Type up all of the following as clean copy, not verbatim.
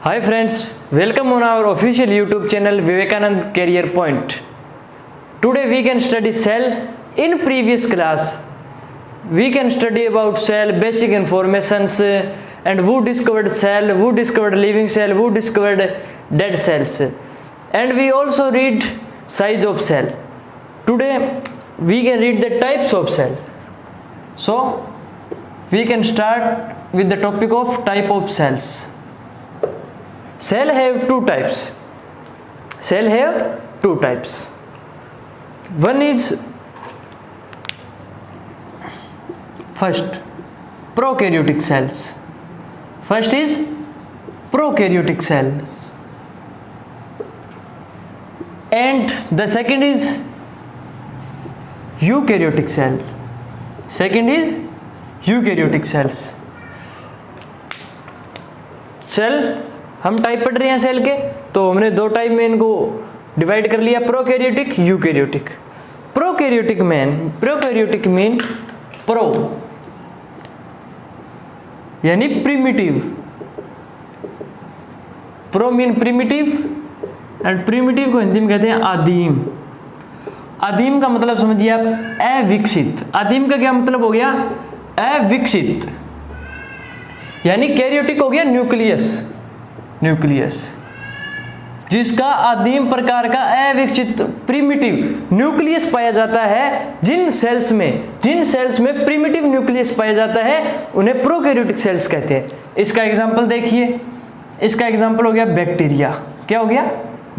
Hi friends, welcome on our official YouTube channel Vivekanand Career Point. Today we can study cell. In previous class, we can study about cell, basic informations and who discovered cell, who discovered living cell, who discovered dead cells. And we also read size of cell. Today we can read the types of cell. So we can start with the topic of type of cells. Cell have two types. Cell have two types. One is first prokaryotic cells. First is prokaryotic cells. And the second is eukaryotic cell. Second is eukaryotic cells. Cell हम type पढ़ रहे हैं cell के, तो हमने दो type में इनको डिवाइड कर लिया, prokaryotic eukaryotic. Prokaryotic mean pro यानी primitive. Pro mean primitive and primitive को हिंदी में कहते हैं आदिम. आदिम का मतलब समझिए आप, अविकसित. आदिम का क्या मतलब हो गया? अविकसित. यानी कैरियोटिक हो गया न्यूक्लियस. न्यूक्लियस जिसका आदिम प्रकार का अविकसित प्रिमिटिव न्यूक्लियस पाया जाता है. जिन सेल्स में प्रिमिटिव न्यूक्लियस पाया जाता है उन्हें प्रोकैरियोटिक सेल्स कहते हैं. इसका एग्जांपल देखिए. इसका एग्जांपल हो गया बैक्टीरिया. क्या हो गया?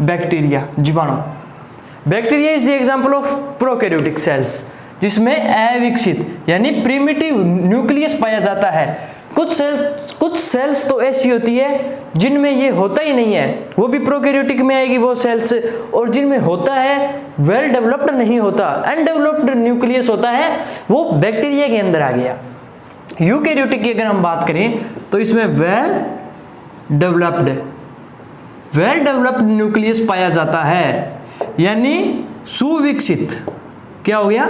बैक्टीरिया, जीवाणु. Bacteria is the example of prokaryotic sales जिसमें अविकसित यानी प्रिमिटिव न्यूक्लियस पाया जाता है. कुछ सेल्स तो ऐसी होती है जिनमें ये होता ही नहीं है, वो भी प्रोकैरियोटिक में आएगी वो सेल्स. और जिनमें होता है वेल डेवलप्ड नहीं होता, अनडेवलप्ड न्यूक्लियस होता है, वो बैक्टीरिया के अंदर आ गया. यूकैरियोटिक की अगर हम बात करें तो इसमें वेल डेवलप्ड न्यूक्लियस पाया जाता है, यानी सुविकसित. क्या हो गया?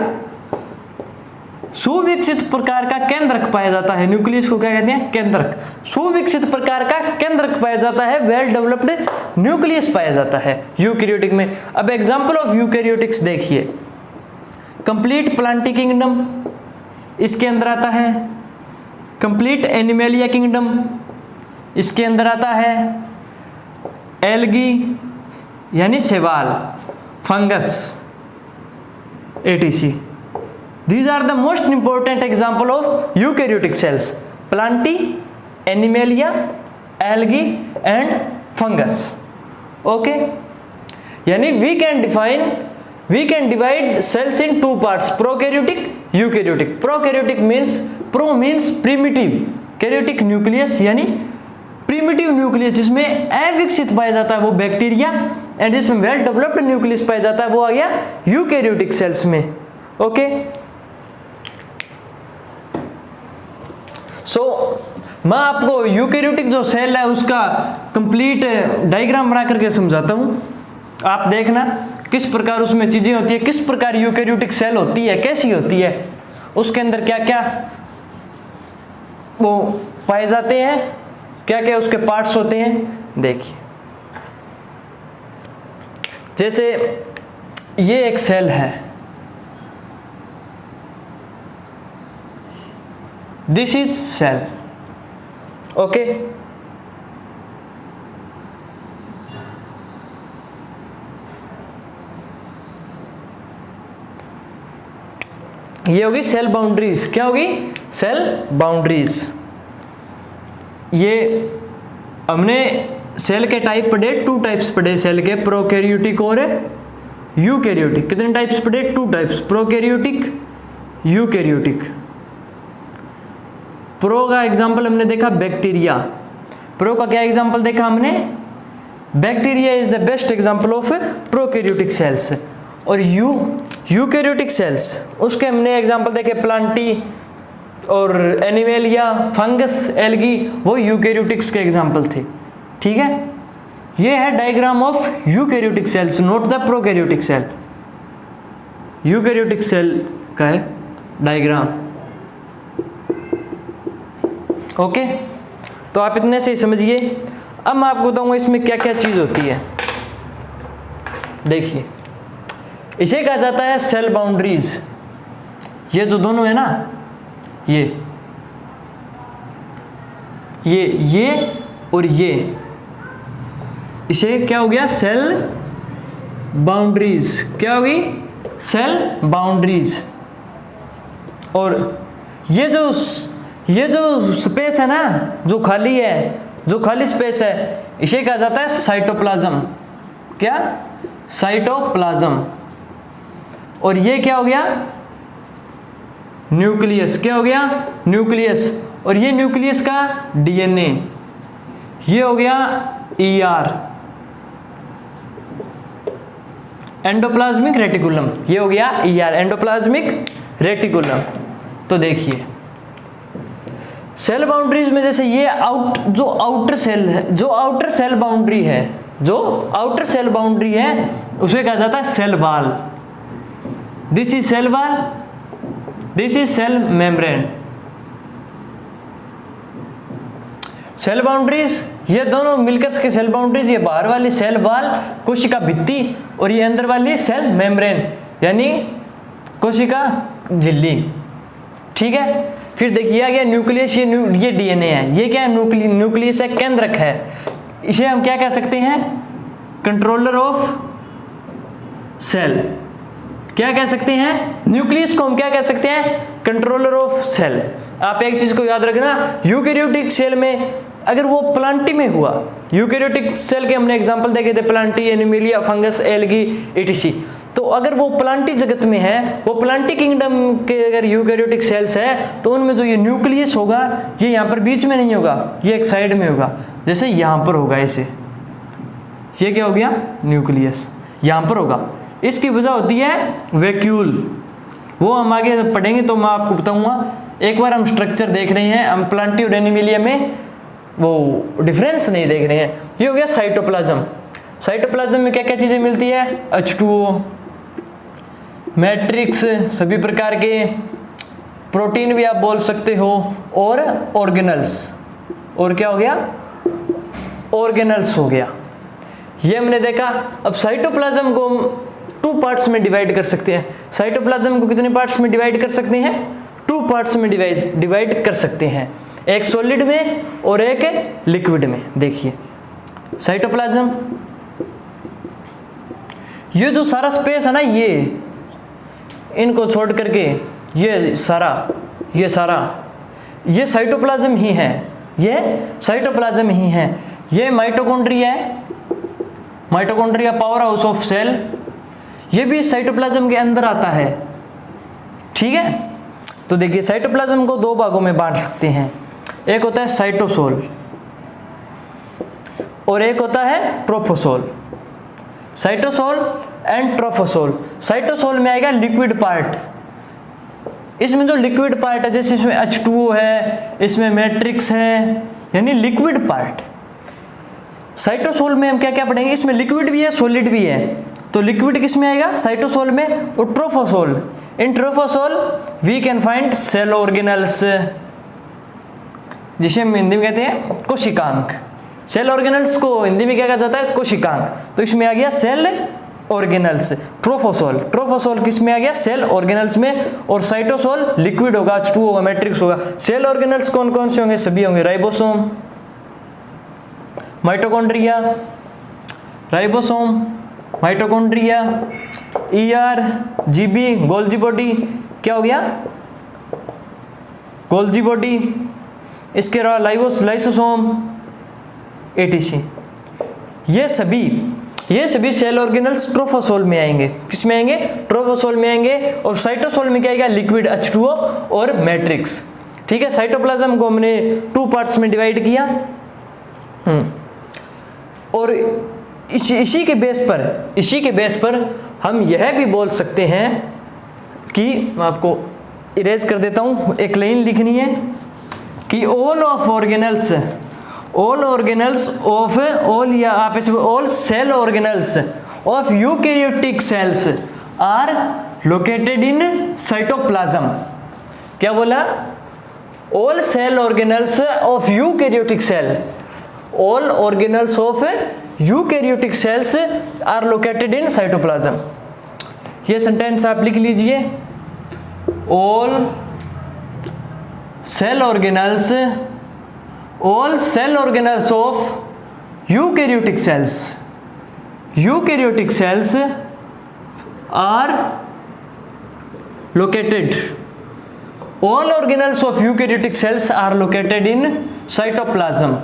सुविकसित प्रकार का केंद्रक पाया जाता है. न्यूक्लियस को क्या कहते हैं? केंद्रक. सुविकसित प्रकार का केंद्रक पाया जाता है, वेल डेवलप्ड न्यूक्लियस पाया जाता है यूकैरियोटिक में. अब एग्जांपल ऑफ यूकैरियोटिक्स देखिए. कंप्लीट प्लांटी किंगडम इसके अंदर आता है. कंप्लीट एनिमेलिया किंगडम इसके अंदर आता है. एल्गी यानी शैवाल, fungus, etc. These are the most important example of eukaryotic cells: plantae, animalia, algae and fungus. Okay, यानी we can divide cells in two parts: prokaryotic, eukaryotic. Prokaryotic means primitive, karyotic nucleus यानी primitive nucleus जिसमें अविकसित पाया जाता है वो bacteria, and जिसमें well developed nucleus पाया जाता है वो आ गया यूकैरियोटिक सेल्स में. ओके, सो मैं आपको यूकैरियोटिक जो सेल है उसका कंप्लीट डायग्राम बना करके समझाता हूं. आप देखना किस प्रकार उसमें चीजें होती है, किस प्रकार यूकैरियोटिक सेल होती है, कैसी होती है, उसके अंदर क्या क्या वो पाए जाते हैं, क्या क्या उसके पार्ट्स होते हैं. देखिए, जैसे ये एक सेल है. This is cell. Okay. ये होगी सेल बाउंड्रीज. क्या होगी? Cell boundaries. ये हमने सेल के टाइप पढ़े, टू टाइप्स पढ़े सेल के, प्रोकैरियोटिक और यूकैरियोटिक. कितने टाइप्स पढ़े? Two types, prokaryotic, eukaryotic. Pro का एग्जाम्पल हमने देखा बैक्टीरिया. प्रो का क्या एग्जाम्पल देखा हमने? Bacteria is the best example of prokaryotic cells. और यूकैरियोटिक सेल्स उसके हमने एग्जाम्पल देखे प्लांटी और एनिमेलिया, फंगस, एल्गी, वो यूकैरियोटिक्स के एग्जाम्पल थे. ठीक है, ये है diagram of eukaryotic cells, note the prokaryotic cell. Eukaryotic cell का है डायग्राम. ओके, तो आप इतने से ही समझिए. अब मैं आपको बताऊंगा इसमें क्या क्या चीज होती है। देखिए, इसे कहा जाता है सेल बाउंड्रीज। ये जो दोनों है ना, ये और ये, इसे क्या हो गया, सेल बाउंड्रीज। क्या होगी, सेल बाउंड्रीज। और ये जो स्पेस है ना, जो खाली है, जो खाली स्पेस है, इसे कहा जाता है साइटोप्लाज्म। क्या, साइटोप्लाज्म। और ये क्या हो गया, न्यूक्लियस। क्या हो गया, न्यूक्लियस। और ये न्यूक्लियस का डीएनए, ये हो गया ईआर, एंडोप्लाज्मिक रेटिकुलम। ये हो गया ईआर, एंडोप्लाज्मिक रेटिकुलम। तो देखिए, सेल बाउंड्रीज में जैसे ये जो आउटर सेल है, जो आउटर सेल बाउंड्री है, जो आउटर सेल बाउंड्री है, उसे कहा जाता है cell wall. This is cell wall, this is cell membrane. Cell boundaries, ये दोनों मिलकर के सेल बाउंड्रीज, ये बाहर वाली सेल वॉल, कोशिका भित्ति, और ये अंदर वाली सेल मेम्ब्रेन यानी कोशिका झिल्ली। ठीक है, फिर देखिए आ गया न्यूक्लियस। ये डीएनए है, ये क्या है, न्यूक्लियस है, केंद्रक है। इसे हम क्या कह सकते हैं, कंट्रोलर ऑफ सेल। क्या कह सकते हैं, न्यूक्लियस को हम क्या कह सकते हैं, कंट्रोलर ऑफ सेल। आप एक चीज को याद रखना, यूकैरियोटिक सेल में अगर वो प्लांटी में हुआ, यूकैरियोटिक सेल के हमने एग्जांपल देखे थे, plantae, animalia, fungus, algae, etc. तो अगर वो प्लांटी जगत में है, वो प्लांटी किंगडम के अगर यूकैरियोटिक सेल्स है, तो उनमें जो ये न्यूक्लियस होगा, ये यहाँ पर बीच में नहीं होगा, ये एक साइड में होगा, जैसे यहाँ पर होगा ऐसे। ये क्या हो गया, न्यूक्लियस यहाँ पर होगा। इसकी वजह होती है वैक्यूल, वो हम आगे पढ़ेंगे तो मैं आपको बताऊंगा। एक बार हम स्ट्रक्चर देख रहे हैं, हम प्लांटी और एनिमेलिया में वो डिफरेंस नहीं देख रहे हैं। ये हो गया साइटोप्लाज्म। साइटोप्लाज्म में क्या क्या चीजें मिलती है, H2O, मैट्रिक्स, सभी प्रकार के प्रोटीन भी आप बोल सकते हो, और ऑर्गेनल्स। और क्या हो गया, ऑर्गेनल्स हो गया। ये हमने देखा। अब साइटोप्लाज्म को हम 2 पार्ट्स में डिवाइड कर सकते हैं। साइटोप्लाज्म को कितने पार्ट्स में डिवाइड कर सकते हैं, 2 पार्ट्स में डिवाइड कर सकते हैं, एक सॉलिड में और एक लिक्विड में। देखिए, साइटोप्लाज्म, ये जो सारा स्पेस है ना, ये इनको छोड़ करके ये साइटोप्लाज्म ही है, ये साइटोप्लाज्म ही है। ये माइटोकॉन्ड्रिया है, mitochondria power house of cell, ये भी साइटोप्लाज्म के अंदर आता है। ठीक है, तो देखिए साइटोप्लाज्म को 2 भागों में बांट सकते हैं। एक होता है साइटोसोल और एक होता है trophosol. Cytosol and trophosol. Cytosol में आएगा लिक्विड पार्ट। इसमें जो लिक्विड पार्ट है, जैसे इसमें H2O है, इसमें मैट्रिक्स है, यानी लिक्विड पार्ट। साइटोसोल में हम क्या क्या पढ़ेंगे, इसमें लिक्विड भी है, सॉलिड भी है। तो लिक्विड किस में आएगा, साइटोसोल में। और trophosol, in trophosol we can find cell organelles, जिसे हम हिंदी में कहते हैं कोशिकांक। सेल ऑर्गेनल्स को हिंदी में क्या कहा जाता है, कोशिकांक। तो इसमें आ गया सेल ऑर्गेनल्स। ट्रोफोसोल, ट्रोफोसोल किस में आ गया, सेल ऑर्गेनल्स में। और साइटोसोल लिक्विड होगा, H2O होगा, मैट्रिक्स होगा। सेल ऑर्गेनल्स कौन कौन से होंगे, सभी होंगे, ribosome, mitochondria, ribosome, mitochondria, ER, GB, Golgi body. क्या हो गया, गोल्जी बॉडी। इसके अलावा लाइसोसोम, ATC। ये सभी सेल ऑर्गेनल्स ट्रोफोसोल में आएंगे। किस में आएंगे, ट्रोफोसोल में आएंगे। और साइटोसोल में क्या आएगा, लिक्विड, H2O और मैट्रिक्स। ठीक है, साइटोप्लाज्म को हमने 2 पार्ट्स में डिवाइड किया। और इसी के बेस पर हम यह भी बोल सकते हैं कि, मैं आपको इरेज कर देता हूं, एक लाइन लिखनी है कि all cell organelles of eukaryotic cells are located in cytoplasm. क्या बोला, all cell organelles of eukaryotic cell, all organelles of eukaryotic cells are located in cytoplasm. ये सेंटेंस आप लिख लीजिए, all cell organelles of eukaryotic cells are located, all organelles of eukaryotic cells are located in cytoplasm.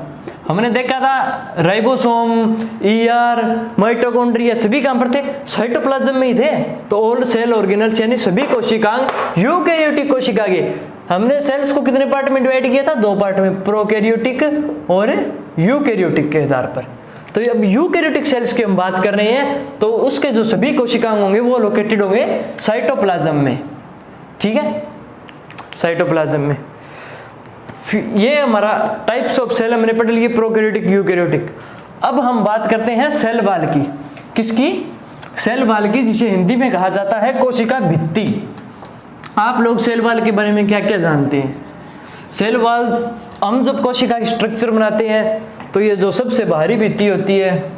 हमने देखा था ribosome, ER, mitochondria सभी कहां पर थे? साइटोप्लाज्म में ही थे। तो ऑल सेल ऑर्गेनल्स यानी सभी कोशिकांग यूकैरियोटिक कोशिका के। हमने सेल्स को कितने पार्ट में डिवाइड किया था? 2 पार्ट में, प्रोकैरियोटिक और यूकैरियोटिक के आधार पर। तो अब यूकैरियोटिक सेल्स की हम बात कर रहे हैं, तो उसके जो सभी कोशिकांग होंगे वो लोकेटेड होंगे साइटोप्लाज्म में, ठीक है, साइटोप्लाज्म में। ये हमारा टाइप्स ऑफ सेल हमने पढ़ लिए, प्रोकैरियोटिक, यूकैरियोटिक। अब हम बात करते हैं सेल वॉल की। किसकी? सेल वॉल की, जिसे हिंदी में कहा जाता है कोशिका भित्ति। आप लोग सेल वॉल के बारे में क्या क्या जानते हैं? सेल वॉल, हम जब कोशिका की स्ट्रक्चर बनाते हैं तो ये जो सबसे बाहरी भित्ति होती है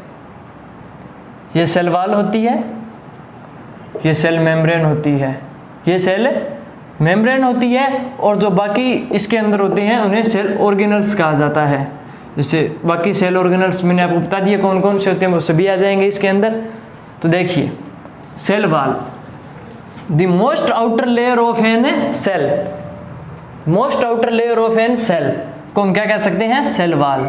ये सेल वॉल होती है, ये सेल मेम्ब्रेन होती है, ये सेल मेम्ब्रेन होती है, और जो बाकी इसके अंदर होते हैं उन्हें सेल ऑर्गेनल्स कहा जाता है। जैसे बाकी सेल ऑर्गेनल्स मैंने आपको बता दिया कौन कौन से होते हैं, वो सभी आ जाएंगे इसके अंदर। तो देखिए, cell wall, the most outer layer of an cell, most outer layer of an cell को हम क्या कह सकते हैं? Cell wall,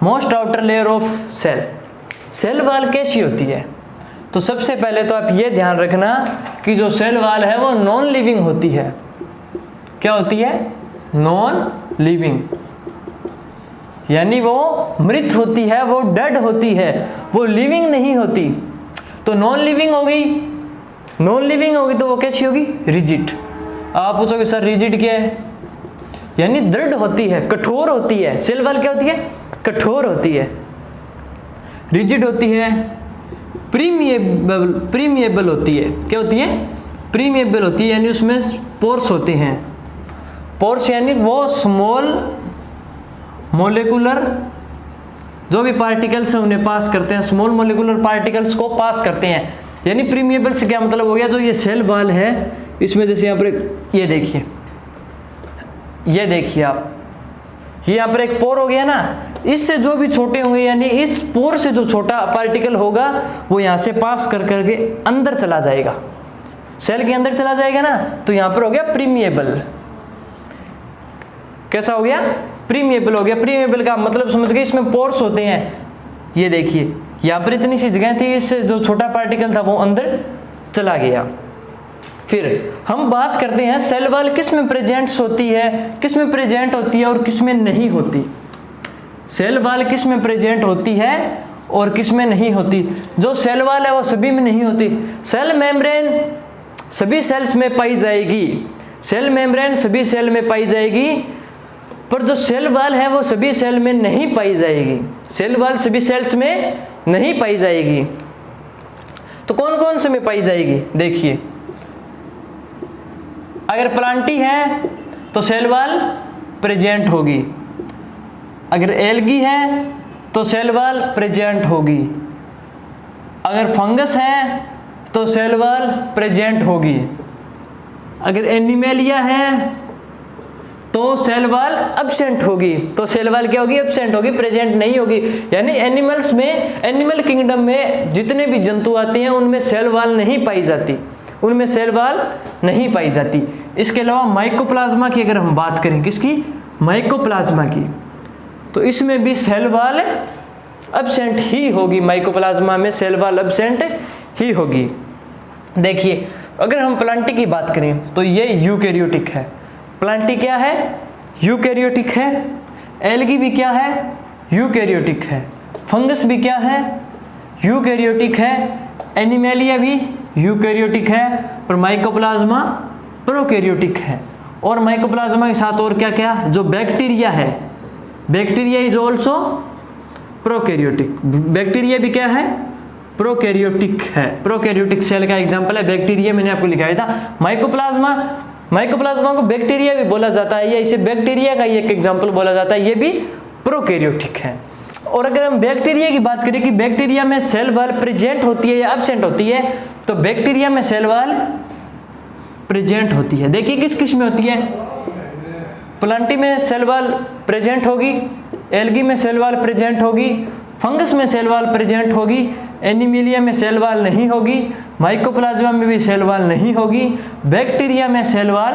most outer layer of cell. Cell wall कैसी होती है? तो सबसे पहले तो आप ये ध्यान रखना कि जो सेल वॉल है वो नॉन लिविंग होती है। क्या होती है? नॉन लिविंग, यानी वो मृत होती है, वो डेड होती है, वो लिविंग नहीं होती। तो नॉन लिविंग होगी, नॉन लिविंग होगी तो वो कैसी होगी? रिजिड। आप पूछोगे सर रिजिड क्या है? यानी दृढ़ होती है, कठोर होती है। सेल वॉल क्या होती है? कठोर होती है। रिजिड होती है, प्रीमिएबल होती है। क्या होती है? प्रीमिएबल होती है, यानी उसमें पोर्स होते हैं। पोर्स यानी वो स्मॉल मोलिकुलर जो भी पार्टिकल्स हैं उन्हें पास करते हैं, स्मॉल मोलिकुलर पार्टिकल्स को पास करते हैं। यानी प्रीमिएबल से क्या मतलब हो गया? जो ये सेल वॉल है इसमें, जैसे यहाँ पर ये देखिए, ये देखिए आप, ये यहाँ पर एक पोर हो गया ना, इससे जो भी छोटे होंगे, यानी इस पोर से जो छोटा पार्टिकल होगा वो यहाँ से पास कर करके अंदर चला जाएगा, सेल के अंदर चला जाएगा ना, तो यहाँ पर हो गया प्रीमिएबल। कैसा हो गया? प्रीमिएबल हो गया। प्रीमिएबल का मतलब समझ गए, इसमें पोर्स होते हैं। ये देखिए, यहाँ पर इतनी सी जगह थी, इससे जो छोटा पार्टिकल था वो अंदर चला गया। फिर हम बात करते हैं सेल वॉल किस में प्रेजेंट्स होती है, किस में प्रेजेंट होती है और किस में नहीं होती। सेल वॉल किस में प्रेजेंट होती है और किस में नहीं होती? जो सेल वॉल है वो सभी में नहीं होती। सेल मेम्ब्रेन सभी सेल्स में पाई जाएगी, सेल मेम्ब्रेन सभी सेल में पाई जाएगी, पर जो सेल वॉल है वो सभी सेल में नहीं पाई जाएगी। सेल वॉल सभी सेल्स में नहीं पाई जाएगी। तो कौन कौन से में पाई जाएगी? देखिए, अगर प्लांटी है तो सेल वॉल प्रेजेंट होगी, अगर एल्गी है तो सेल वॉल प्रेजेंट होगी, अगर फंगस है तो सेल वॉल प्रेजेंट होगी, अगर एनिमेलिया है तो सेल वॉल एब्सेंट होगी। तो सेल वॉल क्या होगी? एब्सेंट होगी, प्रेजेंट नहीं होगी। यानी एनिमल्स में, एनिमल किंगडम में जितने भी जंतु आते हैं उनमें सेल वॉल नहीं पाई जाती, उनमें सेल वॉल नहीं पाई जाती। इसके अलावा माइकोप्लाज्मा की अगर हम बात करें, किसकी? माइकोप्लाज्मा की, तो इसमें भी सेल वॉल एब्सेंट ही होगी। माइकोप्लाज्मा में सेल वॉल एब्सेंट ही होगी। देखिए, अगर हम प्लांटी की बात करें तो ये यूकैरियोटिक है। प्लांटी क्या है? यूकैरियोटिक है। एल्गी भी क्या है? यूकैरियोटिक है। फंगस भी क्या है? यूकैरियोटिक है। एनिमेलिया भी यूकैरियोटिक है। और माइकोप्लाज्मा प्रोकैरियोटिक है। और माइकोप्लाज्मा के साथ और क्या क्या? जो बैक्टीरिया है, bacteria is also prokaryotic. Bacteria भी क्या है? प्रोकैरियोटिक है। प्रोकैरियोटिक सेल का एग्जांपल है बैक्टीरिया, मैंने आपको लिखाया था। माइकोप्लाज्मा, माइकोप्लाज्मा को बैक्टीरिया भी बोला जाता है, या इसे बैक्टीरिया का एक एग्जांपल बोला जाता है, ये भी प्रोकैरियोटिक है। और अगर हम बैक्टीरिया की बात करें कि बैक्टीरिया में सेल वॉल प्रेजेंट होती है या एब्सेंट होती है, तो बैक्टीरिया में सेल वॉल प्रेजेंट होती है। देखिए किस किस में होती है, प्लांटी में सेल वॉल प्रेजेंट होगी, एल्गी में सेल वॉल प्रेजेंट होगी, फंगस में सेल वॉल प्रेजेंट होगी, एनिमेलिया में सेल वॉल नहीं होगी, माइकोप्लाज्मा में भी सेल वॉल नहीं होगी, बैक्टीरिया में सेल वॉल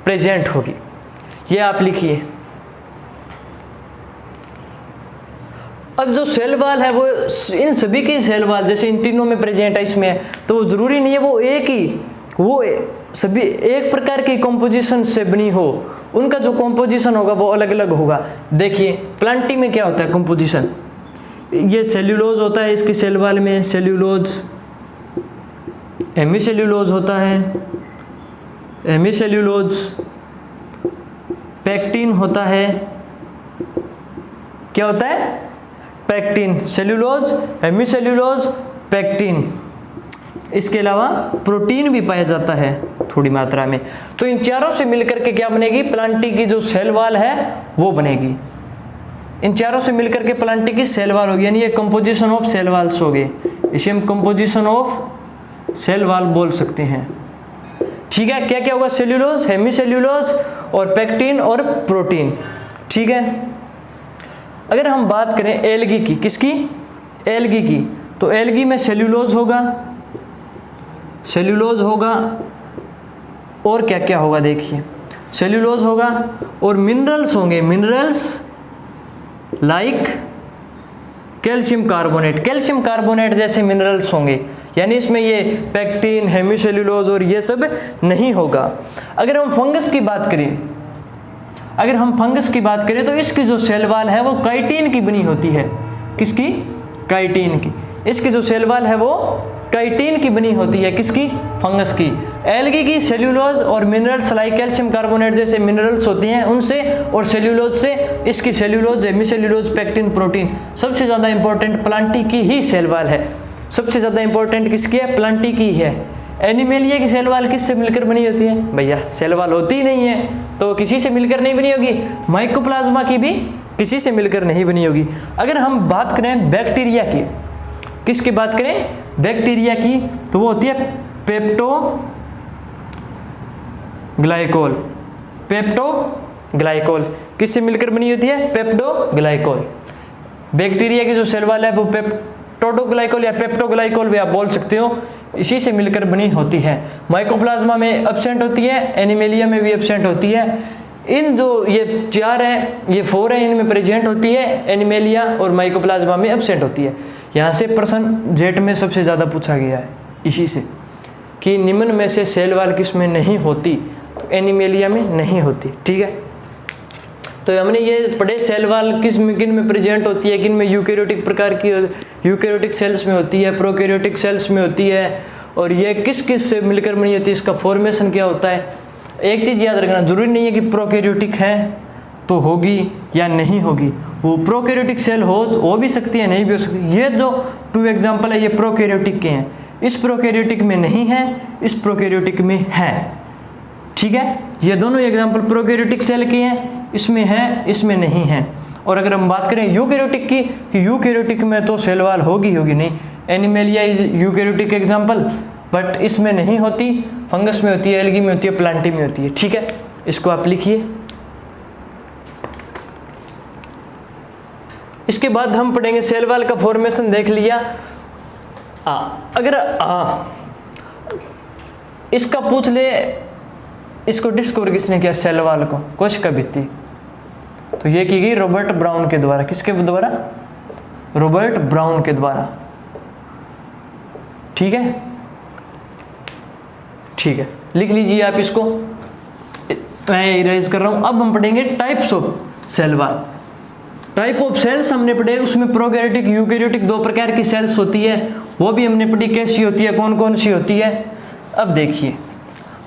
प्रेजेंट होगी। ये आप लिखिए। अब जो सेल वॉल है वो इन सभी के सेल वॉल जैसे इन तीनों में प्रेजेंट है, इसमें तो वो जरूरी नहीं है वो एक ही, वो सभी एक प्रकार की कंपोजिशन से बनी हो, उनका जो कंपोजिशन होगा वो अलग अलग होगा। देखिए प्लांटी में क्या होता है कंपोजिशन, ये सेल्यूलोज होता है इसकी सेल वॉल में, सेल्यूलोज, हेमीसेल्यूलोज होता है, हेमीसेल्यूलोज, पैक्टिन होता है, क्या होता है पैक्टिन, सेल्यूलोज, हेमीसेल्यूलोज, पैक्टिन। इसके अलावा प्रोटीन भी पाया जाता है थोड़ी मात्रा में। तो इन चारों से मिलकर के क्या बनेगी, प्लांटी की जो सेल वॉल है वो बनेगी। इन चारों से मिलकर के प्लांटी की सेल वॉल होगी, यानी ये कंपोजिशन ऑफ सेल वॉल्स हो गए, इसे हम कंपोजिशन ऑफ सेल वॉल बोल सकते हैं। ठीक है, क्या क्या होगा, सेल्यूलोज, हेमीसेल्यूलोज और पैक्टिन और प्रोटीन। ठीक है, अगर हम बात करें एल्गी की, किसकी, एल्गी की, तो एल्गी में सेल्यूलोज होगा, सेल्यूलोज होगा और क्या क्या होगा, देखिए सेल्यूलोज होगा और मिनरल्स होंगे, minerals like calcium carbonate, calcium carbonate जैसे मिनरल्स होंगे, यानी इसमें ये पैक्टिन, हेमीसेल्यूलोज और ये सब नहीं होगा। अगर हम फंगस की बात करें, अगर हम फंगस की बात करें तो इसकी जो सेल वॉल है वो काइटिन की बनी होती है, किसकी, काइटिन की। इसकी जो सेल वॉल है वो काइटिन की बनी होती है, किसकी, फंगस की। एल्गी की सेल्यूलोज और मिनरल्स लाइक कैल्शियम कार्बोनेट जैसे मिनरल्स होती हैं उनसे, और सेल्यूलोज से इसकी सेल्यूलोज, हेमीसेल्यूलोज, पैक्टिन, प्रोटीन। सबसे ज़्यादा इंपॉर्टेंट प्लांटी की ही सेल वॉल है, सबसे ज़्यादा इंपॉर्टेंट किसकी है, प्लांटी की है। एनिमेलिया की सेल वॉल किससे मिलकर बनी होती है, भैया सेल वॉल होती ही नहीं है तो किसी से मिलकर नहीं बनी होगी। माइकोप्लाज्मा की भी किसी से मिलकर नहीं बनी होगी। अगर हम बात करें बैक्टीरिया की, किसकी बात करें, बैक्टीरिया की, तो वो होती है पेप्टोग्लाइकोल, पेप्टोग्लाइकोल किससे मिलकर बनी होती है, पेप्टोग्लाइकोल। बैक्टीरिया की जो सेल वॉल है वो पेप्टोग्लाइकोल या पेप्टोग्लाइकोल भी आप बोल सकते हो, इसी से मिलकर बनी होती है। माइकोप्लाज्मा में एब्सेंट होती है, एनिमेलिया में भी एब्सेंट होती है। इन जो ये चार है, ये 4 है, इनमें प्रेजेंट होती है, एनिमेलिया और माइकोप्लाज्मा में एब्सेंट होती है। यहाँ से प्रश्न जेट में सबसे ज़्यादा पूछा गया है इसी से, कि निम्न में से सेल वॉल किस में नहीं होती, तो एनिमेलिया में नहीं होती। ठीक है, तो हमने ये पढ़े सेल वॉल किस में, किन में प्रेजेंट होती है, किन में यूकैरियोटिक प्रकार की, यूकैरियोटिक सेल्स में होती है, प्रोकैरियोटिक सेल्स में होती है, और ये किस किस से मिलकर बनी होती है, इसका फॉर्मेशन क्या होता है। एक चीज़ याद रखना, जरूरी नहीं है कि प्रोकैरियोटिक है तो होगी या नहीं होगी, वो प्रोकैरियोटिक सेल हो भी सकती है, नहीं भी हो सकती। ये जो 2 एग्जाम्पल है ये प्रोकैरियोटिक के हैं, इस प्रोकैरियोटिक में नहीं है, इस प्रोकैरियोटिक में है। ठीक है, ये दोनों एग्जाम्पल प्रोकैरियोटिक सेल के हैं, इसमें है, इसमें नहीं है। और अगर हम बात करें यूकैरियोटिक की, कि यूकैरियोटिक में तो सेल वॉल होगी नहीं, animalia is eukaryotic example, but इसमें नहीं होती, फंगस में होती है, एल्गी में होती है, प्लांटी में होती है। ठीक है, इसको आप लिखिए। इसके बाद हम पढ़ेंगे सेल वॉल का फॉर्मेशन देख लिया। अगर इसका पूछ ले, इसको डिस्कवर किसने किया सेल वॉल को, कोशिका भित्ति, तो ये की गई रॉबर्ट ब्राउन के द्वारा। किसके द्वारा, रॉबर्ट ब्राउन के द्वारा। ठीक है, ठीक है, लिख लीजिए आप इसको, मैं इरेज कर रहा हूं। अब हम पढ़ेंगे types of cell wall. Type of cells हमने पढ़े, उसमें प्रोकैरियोटिक, यूकैरियोटिक 2 प्रकार की सेल्स होती है, वो भी हमने पढ़ी, कैसी होती है, कौन कौन सी होती है। अब देखिए,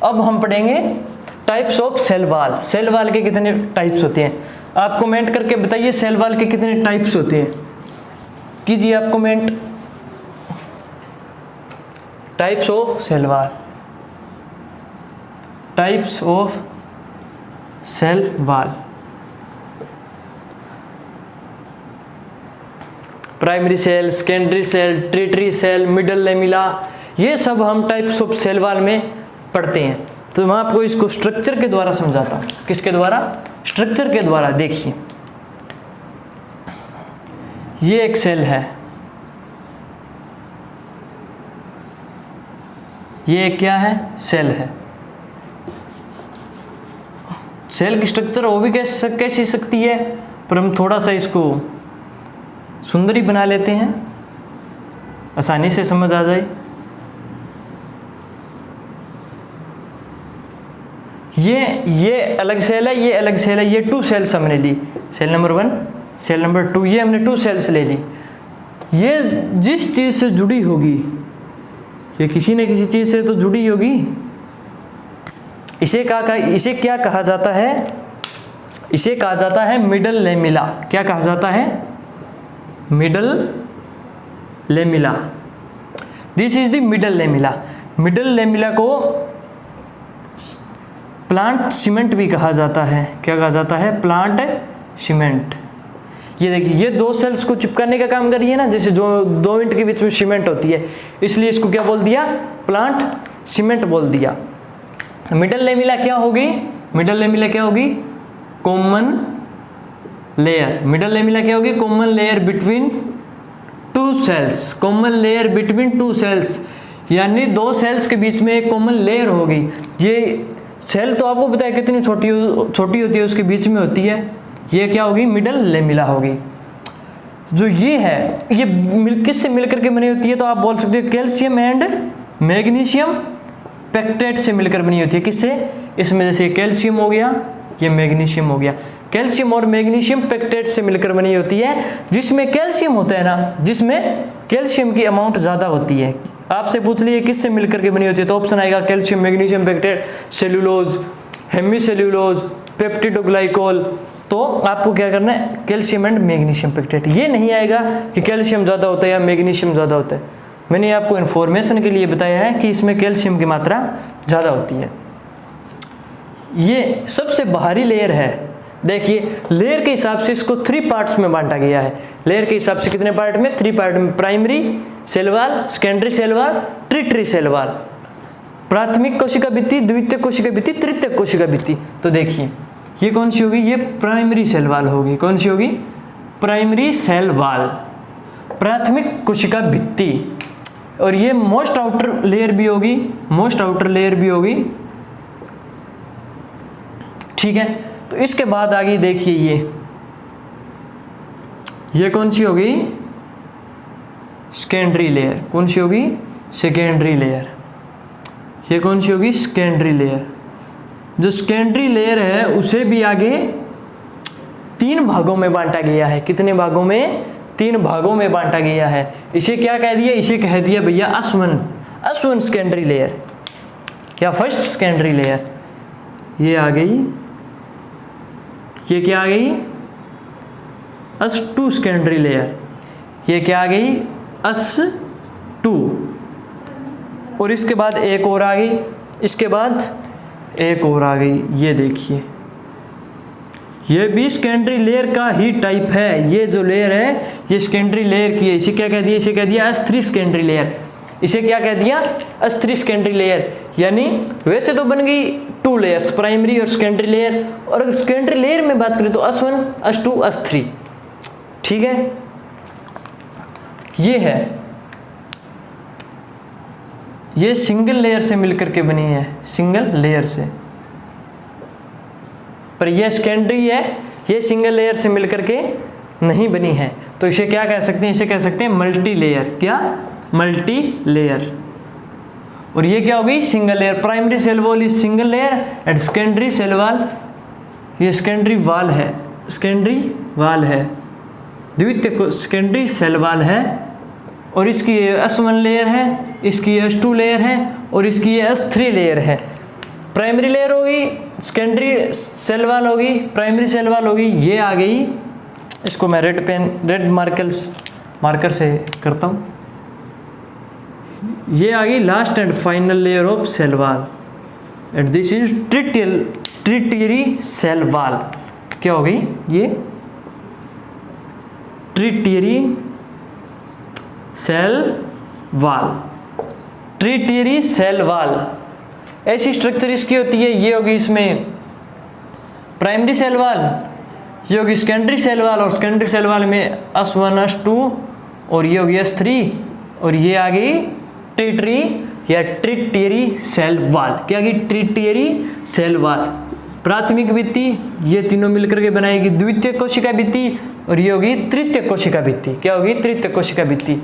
अब हम पढ़ेंगे types of cell wall. Cell wall के कितने टाइप्स होते हैं, आप कमेंट करके बताइए सेल वॉल के कितने टाइप्स होते हैं, कीजिए आप comment. Types of cell wall, types of cell wall. Primary cell, secondary cell, tertiary cell, middle lamella, ये सब हम टाइप्स ऑफ सेल वॉल में पढ़ते हैं। तो मैं आपको इसको स्ट्रक्चर के द्वारा समझाता हूँ। किसके द्वारा? स्ट्रक्चर के द्वारा। देखिए ये एक सेल है, ये क्या है? सेल है। सेल की स्ट्रक्चर वो भी कैसी सकती है, पर हम थोड़ा सा इसको सुंदर ही बना लेते हैं, आसानी से समझ आ जाए। ये अलग सेल है, ये अलग सेल है, ये 2 सेल्स हमने ली, सेल नंबर 1, सेल नंबर 2, ये हमने 2 सेल्स ले ली। ये जिस चीज़ से जुड़ी होगी, ये किसी न किसी चीज़ से तो जुड़ी होगी। इसे क्या कहा जाता है? इसे कहा जाता है मिडल लेमिला। क्या कहा जाता है? Middle lamella. This is the middle lamella. Middle lamella को प्लांट सीमेंट भी कहा जाता है। क्या कहा जाता है? Plant cement. ये देखिए, ये 2 सेल्स को चिपकाने का काम कर रही है ना, जैसे जो 2 ईंट के बीच में सीमेंट होती है, इसलिए इसको क्या बोल दिया? प्लांट सीमेंट बोल दिया। मिडल लेमिला क्या होगी? मिडल लेमिला क्या होगी? Common layer. मिडल लेमिला क्या होगी? Common layer between 2 cells. Common layer between 2 cells, यानी 2 सेल्स के बीच में एक कॉमन लेयर होगी। ये सेल तो आपको पता है कितनी छोटी होती है, उसके बीच में होती है। ये क्या होगी? मिडल लेमिला होगी। जो ये है, ये किससे मिलकर के बनी होती है? तो आप बोल सकते हो कैल्शियम एंड मैग्नीशियम पेक्टेट से मिलकर बनी होती है। किससे? इसमें जैसे कैल्शियम हो गया, ये मैग्नीशियम हो गया। कैल्शियम और मैग्नीशियम पेक्टेट से मिलकर बनी होती है। जिसमें कैल्शियम होता है ना, जिसमें कैल्शियम की अमाउंट ज़्यादा होती है। आपसे पूछ लिए किससे मिलकर के बनी होती है, तो ऑप्शन आएगा calcium, magnesium pectate, cellulose, hemicellulose, peptidoglycol. तो आपको क्या करना है? Calcium and magnesium pectate. ये नहीं आएगा कि कैल्शियम ज़्यादा होता है या मैग्नीशियम ज़्यादा होता है। मैंने आपको इन्फॉर्मेशन के लिए बताया है कि इसमें कैल्शियम की मात्रा ज़्यादा होती है। ये सबसे बाहरी लेयर है। देखिए, लेयर के हिसाब से इसको 3 पार्ट्स में बांटा गया है। लेयर के हिसाब से कितने पार्ट में? 3 पार्ट में। Primary cell wall, secondary cell wall, tertiary cell wall. प्राथमिक कोशिका भित्ति, द्वितीयक कोशिका भित्ति, तृतीयक कोशिका भित्ति। तो देखिए ये कौन सी होगी? ये प्राइमरी सेल वॉल होगी। कौन सी होगी? प्राइमरी सेल वॉल, प्राथमिक कोशिका भित्ति। और ये मोस्ट आउटर लेयर भी होगी, मोस्ट आउटर लेयर भी होगी। ठीक है, तो इसके बाद आगे देखिए, ये कौन सी होगी? Secondary layer. कौन सी होगी? Secondary layer. ये कौन सी होगी? Secondary layer. जो सेकेंडरी लेयर है उसे भी आगे 3 भागों में बांटा गया है। कितने भागों में? 3 भागों में बांटा गया है। इसे क्या कह दिया? इसे कह दिया भैया S1 सेकेंडरी लेयर या फर्स्ट सेकेंडरी लेयर। ये आ गई, ये क्या आ गई? S2 secondary layer. ये क्या आ गई? S2। और इसके बाद एक और आ गई, इसके बाद एक और आ गई। ये देखिए, ये भी सेकेंडरी लेयर का ही टाइप है। ये जो लेयर है ये सेकेंडरी लेयर की है। इसे क्या कह दिया? इसे कह दिया S3 सेकेंडरी लेयर। इसे क्या कह दिया? S3 secondary layer. यानी वैसे तो बन गई 2 लेयर्स, प्राइमरी और सेकेंडरी लेयर। और अगर सेकेंडरी लेयर में बात करें तो S1, S2, S3। ठीक है, ये है, ये सिंगल लेयर से मिलकर के बनी है, सिंगल लेयर से। पर ये सेकेंडरी है, ये सिंगल लेयर से मिलकर के नहीं बनी है। तो इसे क्या कह सकते हैं? इसे कह सकते हैं मल्टी लेयर। क्या? Multi layer. और ये क्या होगी? Single layer. Primary cell wall is single layer and secondary cell wall, ये सेकेंडरी वॉल है, सेकेंडरी वॉल है। द्वितीयक सेकेंडरी सेल वॉल है और इसकी ये S1 लेयर है, इसकी ये S2 लेयर है और इसकी ये S3 लेयर है। प्राइमरी लेयर होगी, सेकेंडरी सेल वॉल होगी, प्राइमरी सेल वॉल होगी। ये आ गई, इसको मैं रेड मार्कर से करता हूँ। ये आ गई last and final layer of cell wall and this is tertiary cell wall. क्या हो गई? ये tertiary cell wall, tertiary cell वाल। ऐसी स्ट्रक्चर इसकी होती है, ये होगी इसमें प्राइमरी सेल वाल, ये होगी सेकेंडरी सेल वाल, और सेकेंडरी सेल वाल में S1 S2 और ये होगी S3 और ये आ गई ट्रिटरी या ट्रिटियरी सेल वाल। क्या गई? ट्रिटियरी सेल वाल। प्राथमिक भित्ति ये तीनों मिलकर के बनाएगी द्वितीय कोशिका भित्ति, और ये होगी तृतीय कोशिका भित्ति। क्या होगी? तृतीय कोशिका भित्ति।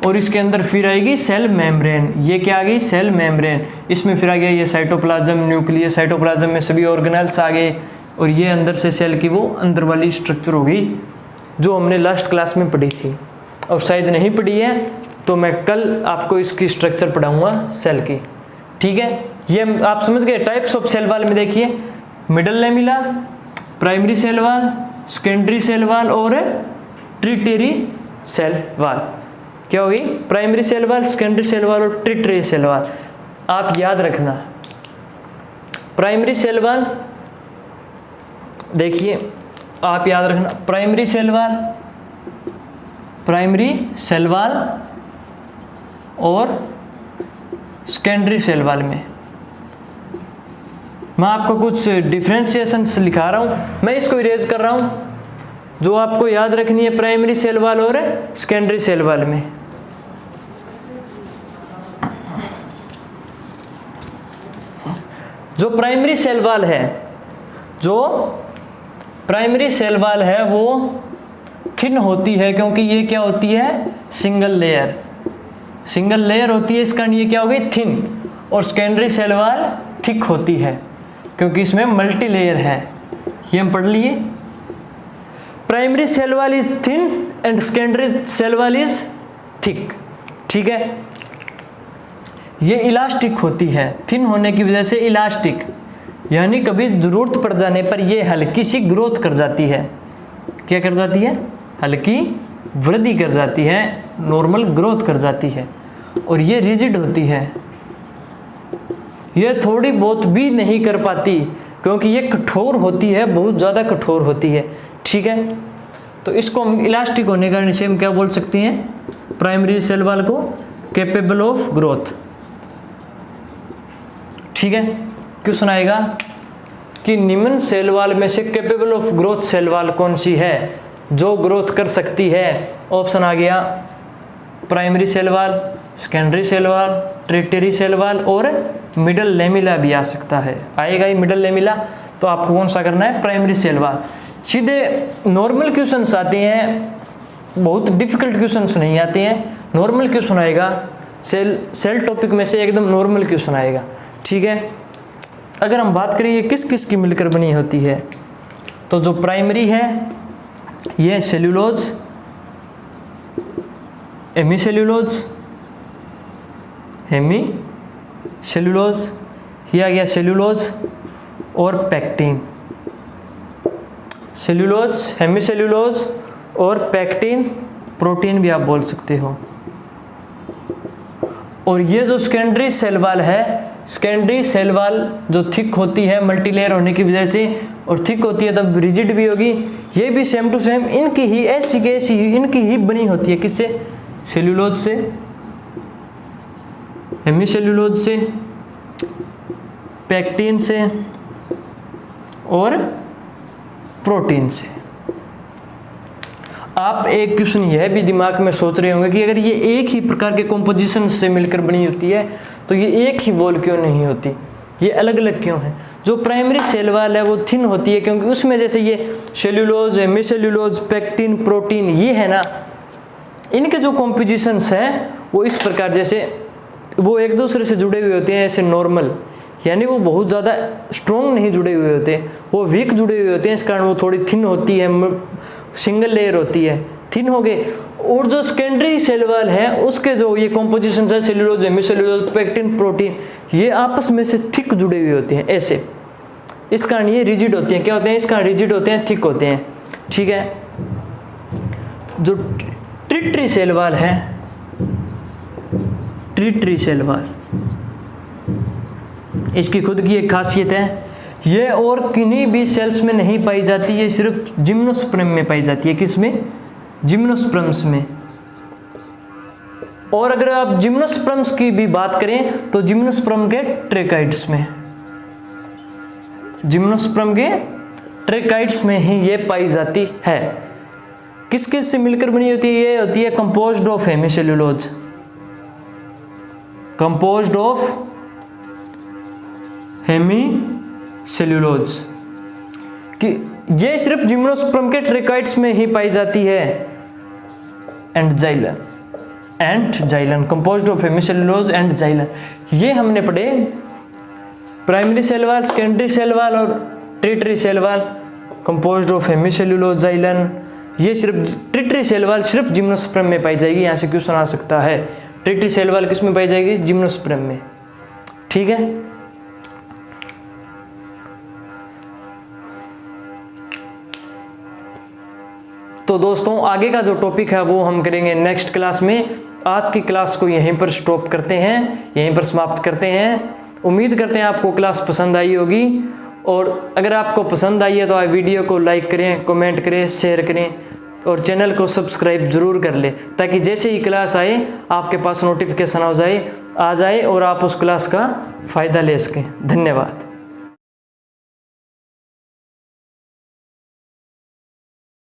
और इसके अंदर फिर आएगी सेल मेम्ब्रेन। ये क्या आ गई? Cell membrane. इसमें फिर आ गया ये साइटोप्लाज्म, न्यूक्लियस, साइटोप्लाज्म में सभी ऑर्गेनेल्स आ गए, और ये अंदर से सेल की वो अंदर वाली स्ट्रक्चर हो गई जो हमने लास्ट क्लास में पढ़ी थी। और शायद नहीं पढ़ी है तो मैं कल आपको इसकी स्ट्रक्चर पढ़ाऊंगा सेल की, ठीक है। ये आप समझ गए। टाइप्स ऑफ सेल वाल में देखिए, middle lamella, primary cell wall, secondary cell wall और ट्रिटियरी सेल वाल। क्या होगी? Primary cell wall, secondary cell wall और ट्रिटियरी सेल वाल। आप याद रखना, प्राइमरी सेल वाल देखिए, आप याद रखना, primary cell wall, primary cell wall और सेकेंडरी सेल वाल में मैं आपको कुछ डिफ्रेंशिएशंस लिखा रहा हूं, मैं इसको इरेज कर रहा हूं, जो आपको याद रखनी है प्राइमरी सेल वाल और सेकेंडरी सेल वाल में। जो प्राइमरी सेल वाल है, जो प्राइमरी सेल वाल है वो थिन होती है, क्योंकि ये क्या होती है? सिंगल लेयर, सिंगल लेयर होती है, इसका ये क्या हो गई? थिन। और सेकेंडरी सेल वाल थिक होती है, क्योंकि इसमें मल्टी लेयर है। ये हम पढ़ लिए। Primary cell wall is thin and secondary cell wall is thick, ठीक है। ये इलास्टिक होती है, थिन होने की वजह से इलास्टिक, यानी कभी जरूरत पड़ जाने पर ये हल्की सी ग्रोथ कर जाती है। क्या कर जाती है? हल्की वृद्धि कर जाती है, नॉर्मल ग्रोथ कर जाती है। और ये रिजिड होती है, ये थोड़ी बहुत भी नहीं कर पाती, क्योंकि ये कठोर होती है, बहुत ज़्यादा कठोर होती है, ठीक है। तो इसको हम इलास्टिक होने का से हम क्या बोल सकते हैं? प्राइमरी सेल वाल को कैपेबल ऑफ ग्रोथ, ठीक है। क्वेश्चन आएगा कि निम्न सेल वाल में से capable of growth cell wall कौन सी है, जो ग्रोथ कर सकती है? ऑप्शन आ गया primary cell wall, secondary cell wall, tertiary cell wall और मिडल लेमिला भी आ सकता है। आएगा ही मिडल लेमिला, तो आपको कौन सा करना है? प्राइमरी सेल वाल। सीधे नॉर्मल क्वेश्चंस आते हैं, बहुत डिफिकल्ट क्वेश्चंस नहीं आते हैं, नॉर्मल क्वेश्चन आएगा। सेल टॉपिक में से एकदम नॉर्मल क्वेश्चन आएगा, ठीक है। अगर हम बात करें ये किस किस की मिलकर बनी होती है, तो जो प्राइमरी है ये सेल्यूलोज, हेमीसेल्यूलोज, हेमीसेल्यूलोज, ये आ गया सेल्यूलोज और पैक्टिन। सेल्यूलोज, हेमीसेल्यूलोज और पैक्टिन, प्रोटीन भी आप बोल सकते हो। और ये जो सेकेंडरी सेल वाल है, सेकेंडरी सेल वाल जो थिक होती है मल्टीलेयर होने की वजह से, और थिक होती है तब रिजिड भी होगी, ये भी सेम टू सेम इनकी ही ऐसी की ऐसी इनकी ही बनी होती है। किससे? सेल्यूलोज से, हेमीसेल्यूलोज से, पैक्टिन से और प्रोटीन से। आप एक क्वेश्चन यह भी दिमाग में सोच रहे होंगे कि अगर ये एक ही प्रकार के कॉम्पोजिशन से मिलकर बनी होती है तो ये एक ही वॉल क्यों नहीं होती, ये अलग अलग क्यों है? जो प्राइमरी सेल वाल है वो थिन होती है, क्योंकि उसमें जैसे ये सेल्यूलोज, हेमीसेल्यूलोज, पैक्टिन, प्रोटीन ये है ना, इनके जो कॉम्पोजिशंस हैं वो इस प्रकार, जैसे वो एक दूसरे से जुड़े हुए होते हैं ऐसे नॉर्मल, यानी वो बहुत ज़्यादा स्ट्रॉन्ग नहीं जुड़े हुए होते, वो वीक जुड़े हुए होते हैं, इस कारण वो थोड़ी थिन होती है, सिंगल लेयर होती है, थिन हो गए। और जो सेकेंडरी सेल वाल है उसके जो ये कॉम्पोजिशन है सेल्यूलोज, हेमीसेल्यूलोज, पैक्टिन, प्रोटीन, ये आपस में से थिक जुड़े हुए होते हैं ऐसे, इस कारण ये रिजिड होते हैं। क्या होते हैं? इस कारण रिजिड होते हैं, थिक होते हैं, ठीक है। जो ट्रिटियरी सेल वाल है, ट्रिटियरी सेल वाल, इसकी खुद की एक खासियत है, ये और किन्हीं भी सेल्स में नहीं पाई जाती, ये सिर्फ जिम्नोस्पर्म में पाई जाती है। किसमें? जिम्नोस्पर्म्स में। और अगर आप जिम्नोस्पर्म्स की भी बात करें तो जिम्नोस्पर्म के ट्रेकाइड्स में, जिम्नोस्पर्म के ट्रेकाइड्स में ही ये पाई जाती है। किस किस से मिलकर बनी होती है? ये होती है composed of hemicellulose, composed of hemicellulose, कि ये सिर्फ जिम्नोस्पर्म के ट्रेकाइड्स में ही पाई जाती है। And xylan, composed of hemicellulose and xylan, ये हमने पढ़े primary cell wall, secondary cell wall और territory cell wall, composed of hemicellulose, xylan. ये सिर्फ टेरिटरी सेल वॉल सिर्फ जिम्नोस्पर्म में पाई जाएगी। यहाँ से क्वेश्चन आ सकता है, टेरिटरी सेल वॉल किस में पाई जाएगी? जिम्नोस्पर्म में। ठीक है, तो दोस्तों आगे का जो टॉपिक है वो हम करेंगे नेक्स्ट क्लास में। आज की क्लास को यहीं पर स्टॉप करते हैं, यहीं पर समाप्त करते हैं। उम्मीद करते हैं आपको क्लास पसंद आई होगी, और अगर आपको पसंद आई है तो आप वीडियो को लाइक करें, कमेंट करें, शेयर करें और चैनल को सब्सक्राइब ज़रूर कर लें, ताकि जैसे ही क्लास आए आपके पास नोटिफिकेशन आ जाए और आप उस क्लास का फ़ायदा ले सकें। धन्यवाद।